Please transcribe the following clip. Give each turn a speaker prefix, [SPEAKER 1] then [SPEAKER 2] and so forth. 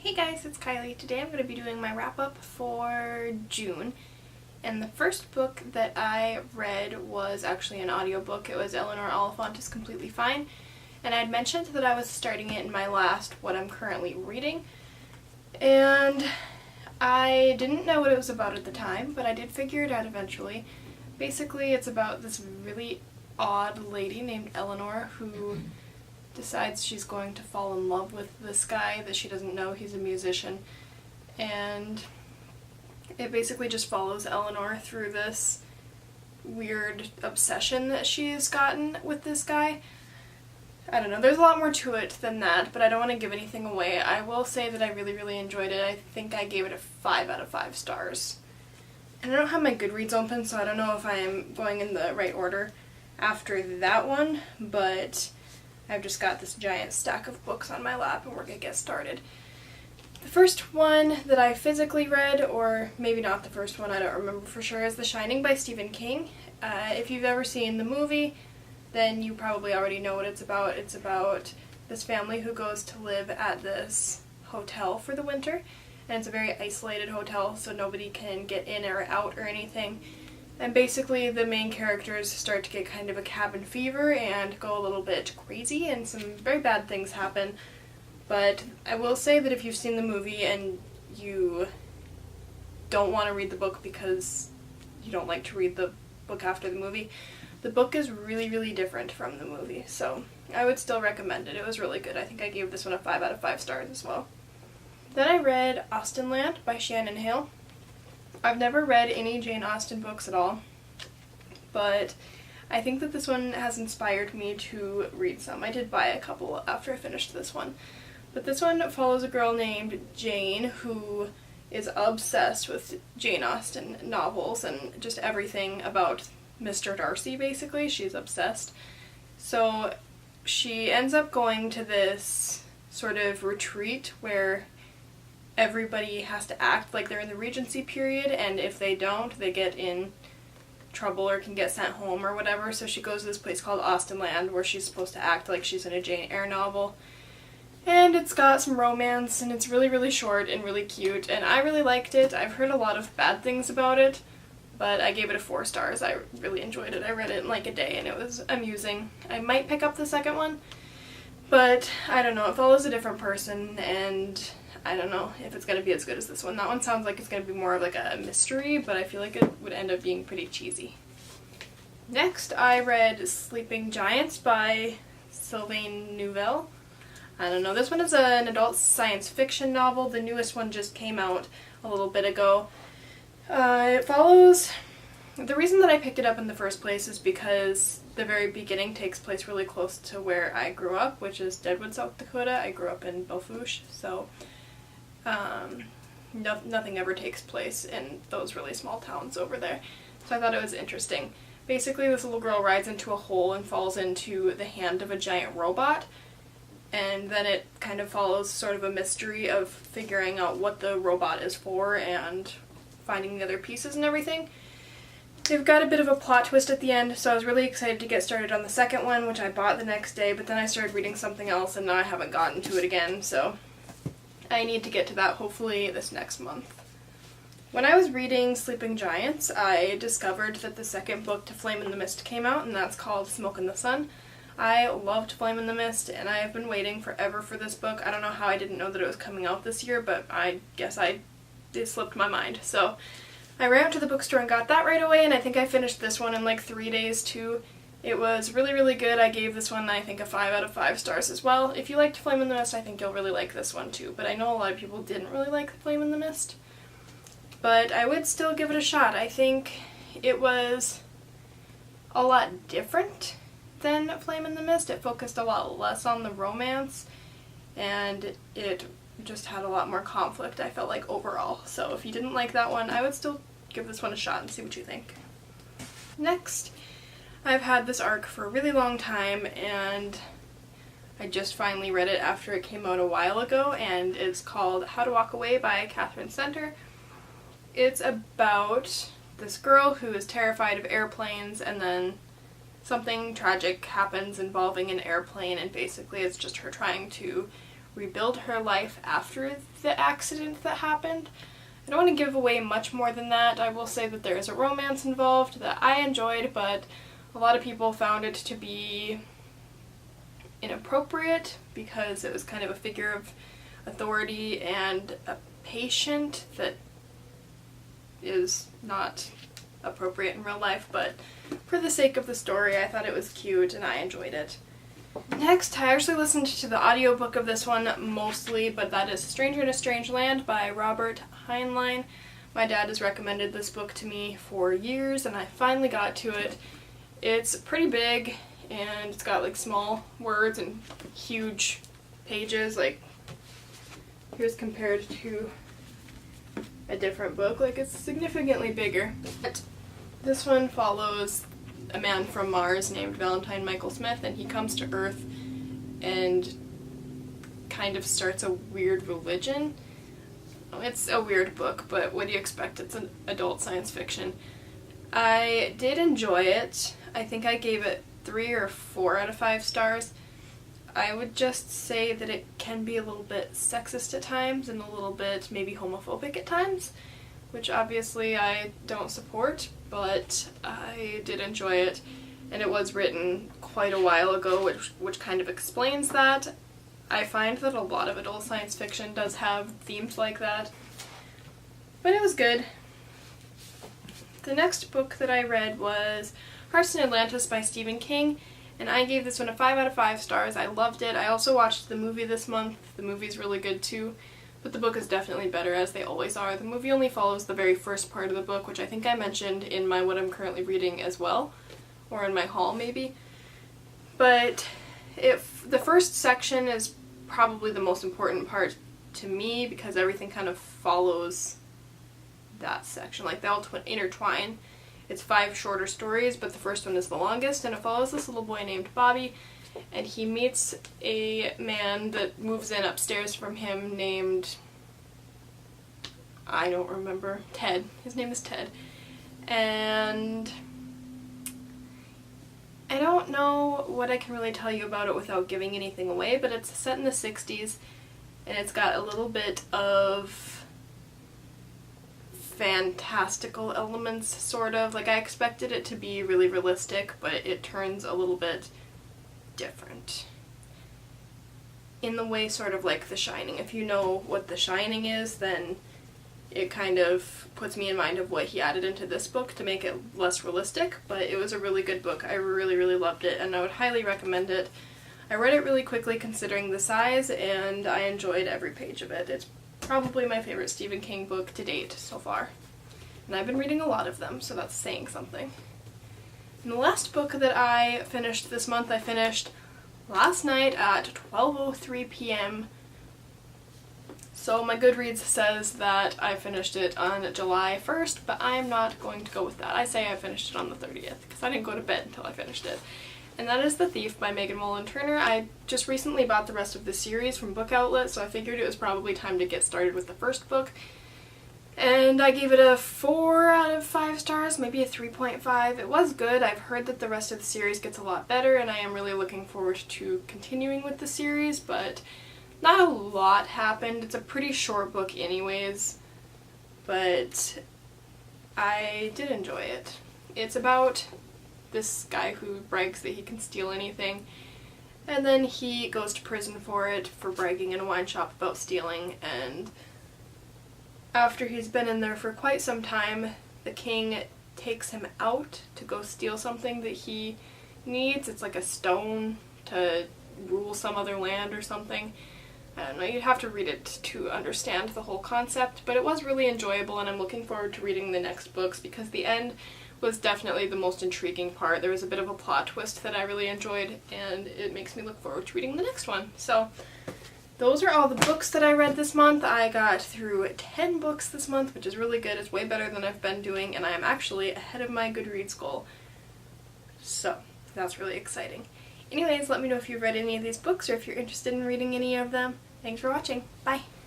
[SPEAKER 1] Hey guys, it's Kylie. Today I'm going to be doing my wrap-up for June. And the first book that I read was actually an audiobook. It was Eleanor Oliphant is Completely Fine. And I had mentioned that I was starting it in my last What I'm Currently Reading. And I didn't know what it was about at the time, but I did figure it out eventually. Basically, it's about this really odd lady named Eleanor who decides she's going to fall in love with this guy that she doesn't know he's a musician, and it basically just follows Eleanor through this weird obsession that she's gotten with this guy. I don't know, there's a lot more to it than that, but I don't want to give anything away. I will say that I really enjoyed it. I think I gave it a 5 out of 5 stars. And I don't have my Goodreads open, so I don't know if I'm going in the right order after that one, but I've just got this giant stack of books on my lap and we're going to get started. The first one that I physically read, or maybe not the first one, I don't remember for sure, is The Shining by Stephen King. If you've ever seen the movie, then you probably already know what it's about. It's about this family who goes to live at this hotel for the winter, and it's a very isolated hotel, so nobody can get in or out or anything. And basically the main characters start to get kind of a cabin fever and go a little bit crazy, and some very bad things happen. But I will say that if you've seen the movie and you don't want to read the book because you don't like to read the book after the movie, the book is really different from the movie. So I would still recommend it. It was really good. I think I gave this one a 5 out of 5 stars as well. Then I read Austen Lamp by Shannon Hale. I've never read any Jane Austen books at all, but I think that this one has inspired me to read some. I did buy a couple after I finished this one. But this one follows a girl named Jane who is obsessed with Jane Austen novels and just everything about Mr. Darcy, basically. She's obsessed. So she ends up going to this sort of retreat where everybody has to act like they're in the Regency period, and if they don't, they get in trouble or can get sent home or whatever. So she goes to this place called Austen Lamp where she's supposed to act like she's in a Jane Eyre novel. And it's got some romance, and it's really short and really cute, and I really liked it. I've heard a lot of bad things about it, but I gave it a 4 stars. I really enjoyed it. I read it in like a day, and it was amusing. I might pick up the second one, but I don't know. It follows a different person, and I don't know if it's going to be as good as this one. That one sounds like it's going to be more of like a mystery, but I feel like it would end up being pretty cheesy. Next, I read Sleeping Giants by Sylvain Neuvel. I don't know, this one is an adult science fiction novel. The newest one just came out a little bit ago. It follows... The reason that I picked it up in the first place is because the very beginning takes place really close to where I grew up, which is Deadwood, South Dakota. I grew up in Belfouche, so nothing ever takes place in those really small towns over there. So I thought it was interesting. Basically, this little girl rides into a hole and falls into the hand of a giant robot, and then it kind of follows sort of a mystery of figuring out what the robot is for and finding the other pieces and everything. They've got a bit of a plot twist at the end, so I was really excited to get started on the second one, which I bought the next day, but then I started reading something else and now I haven't gotten to it again, so I need to get to that hopefully this next month. When I was reading Sleeping Giants, I discovered that the second book to Flame in the Mist came out, and that's called Smoke in the Sun. I loved Flame in the Mist, and I have been waiting forever for this book. I don't know how I didn't know that it was coming out this year, but I guess it slipped my mind. So I ran out to the bookstore and got that right away, and I think I finished this one in like 3 days too. It was really good. I gave this one, I think, a 5 out of 5 stars as well. If you liked Flame in the Mist, I think you'll really like this one too, but I know a lot of people didn't really like Flame in the Mist. But I would still give it a shot. I think it was a lot different than Flame in the Mist. It focused a lot less on the romance, and it just had a lot more conflict, I felt like, overall. So if you didn't like that one, I would still give this one a shot and see what you think. Next, I've had this arc for a really long time, and I just finally read it after it came out a while ago, and it's called How to Walk Away by Catherine Center. It's about this girl who is terrified of airplanes, and then something tragic happens involving an airplane, and basically it's just her trying to rebuild her life after the accident that happened. I don't want to give away much more than that. I will say that there is a romance involved that I enjoyed, but a lot of people found it to be inappropriate because it was kind of a figure of authority and a patient that is not appropriate in real life, but for the sake of the story, I thought it was cute and I enjoyed it. Next, I actually listened to the audiobook of this one mostly, but that is Stranger in a Strange Land by Robert Heinlein. My dad has recommended this book to me for years, and I finally got to it. It's pretty big, and it's got like small words and huge pages, like here's compared to a different book, like it's significantly bigger. But this one follows a man from Mars named Valentine Michael Smith, and he comes to Earth and kind of starts a weird religion. It's a weird book, but what do you expect? It's an adult science fiction. I did enjoy it. I think I gave it 3 or 4 out of 5 stars. I would just say that it can be a little bit sexist at times and a little bit maybe homophobic at times, which obviously I don't support, but I did enjoy it, and it was written quite a while ago, which kind of explains that. I find that a lot of adult science fiction does have themes like that, but it was good. The next book that I read was Carsten Atlantis by Stephen King, and I gave this one a 5 out of 5 stars. I loved it. I also watched the movie this month. The movie's really good too, but the book is definitely better, as they always are. The movie only follows the very first part of the book, which I think I mentioned in my what I'm currently reading as well, or in my haul maybe. But the first section is probably the most important part to me because everything kind of follows that section. Like, they all intertwine. It's 5 shorter stories, but the first one is the longest, and it follows this little boy named Bobby, and he meets a man that moves in upstairs from him named, I don't remember, Ted. His name is Ted. And I don't know what I can really tell you about it without giving anything away, but it's set in the 60s, and it's got a little bit of fantastical elements, sort of. Like, I expected it to be really realistic, but it turns a little bit different. In the way sort of like The Shining. If you know what The Shining is, then it kind of puts me in mind of what he added into this book to make it less realistic, but it was a really good book. I really, really loved it, and I would highly recommend it. I read it really quickly considering the size, and I enjoyed every page of it. It's probably my favorite Stephen King book to date so far. And I've been reading a lot of them, so that's saying something. And the last book that I finished this month, I finished last night at 12:03 p.m. So my Goodreads says that I finished it on July 1st, but I'm not going to go with that. I say I finished it on the 30th, because I didn't go to bed until I finished it. And that is The Thief by Megan Mullen Turner. I just recently bought the rest of the series from Book Outlet, so I figured it was probably time to get started with the first book. And I gave it a 4 out of 5 stars, maybe a 3.5. It was good. I've heard that the rest of the series gets a lot better, and I am really looking forward to continuing with the series, but not a lot happened. It's a pretty short book anyways, but I did enjoy it. It's about this guy who brags that he can steal anything, and then he goes to prison for it, for bragging in a wine shop about stealing, and after he's been in there for quite some time, the king takes him out to go steal something that he needs. It's like a stone to rule some other land or something. I don't know, you'd have to read it to understand the whole concept, but it was really enjoyable, and I'm looking forward to reading the next books because the end was definitely the most intriguing part. There was a bit of a plot twist that I really enjoyed, and it makes me look forward to reading the next one. So those are all the books that I read this month. I got through 10 books this month, which is really good. It's way better than I've been doing, and I am actually ahead of my Goodreads goal. So that's really exciting. Anyways, let me know if you've read any of these books or if you're interested in reading any of them. Thanks for watching. Bye!